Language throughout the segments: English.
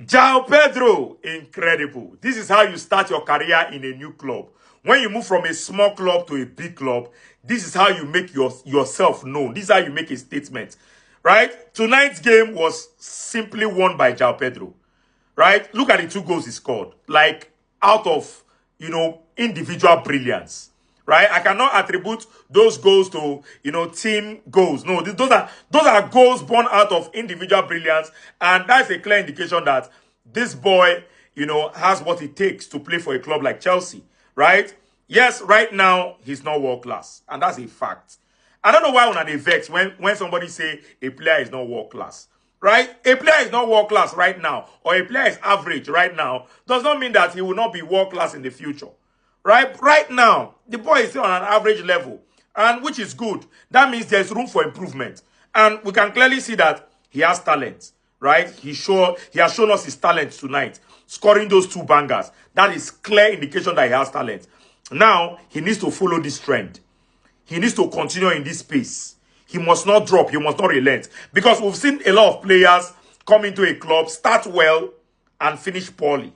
Joao Pedro, incredible. This is how you start your career in a new club. When you move from a small club to a big club, this is how you make yourself known. This is how you make a statement, right? Tonight's game was simply won by Joao Pedro, right? Look at the 2 goals he scored, like out of, individual brilliance, right? I cannot attribute those goals to, team goals. No, those are goals born out of individual brilliance. And that's a clear indication that this boy, has what it takes to play for a club like Chelsea, right? Yes, right now, he's not world class. And that's a fact. I don't know why when they vex when somebody say a player is not world class. Right? A player is not world class right now, or a player is average right now, does not mean that he will not be world class in the future. Right? Right now, the boy is still on an average level, and which is good. That means there's room for improvement. And we can clearly see that he has talent. Right? He has shown us his talent tonight, scoring those 2 bangers. That is clear indication that he has talent. Now, he needs to follow this trend. He needs to continue in this pace. He must not drop. He must not relent. Because we've seen a lot of players come into a club, start well, and finish poorly.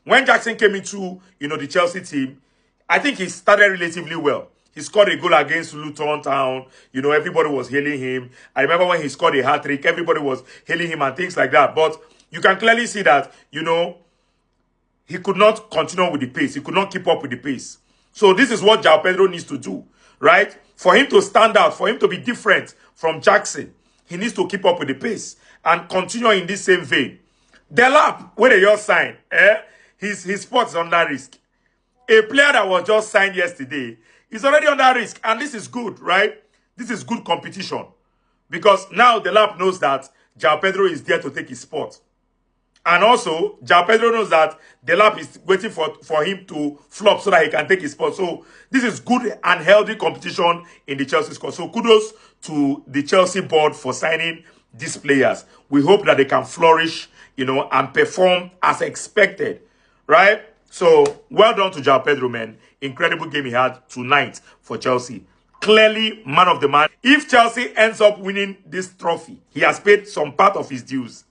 When Jackson came into, the Chelsea team, I think he started relatively well. He scored a goal against Luton Town. Everybody was hailing him. I remember when he scored a hat-trick, everybody was hailing him and things like that. But you can clearly see that, he could not continue with the pace. He could not keep up with the pace. So this is what Joao Pedro needs to do, right? For him to stand out, for him to be different from Jackson, he needs to keep up with the pace and continue in this same vein. Delap, when they just signed, his spot is under risk. A player that was just signed yesterday is already under risk. And this is good, right? This is good competition. Because now Delap knows that Joao Pedro is there to take his spot. And also, Joao Pedro knows that Delap is waiting for him to flop so that he can take his spot. So, this is good and healthy competition in the Chelsea squad. So, kudos to the Chelsea board for signing these players. We hope that they can flourish, and perform as expected, right? So, well done to Joao Pedro, man. Incredible game he had tonight for Chelsea. Clearly, man of the match. If Chelsea ends up winning this trophy, he has paid some part of his dues.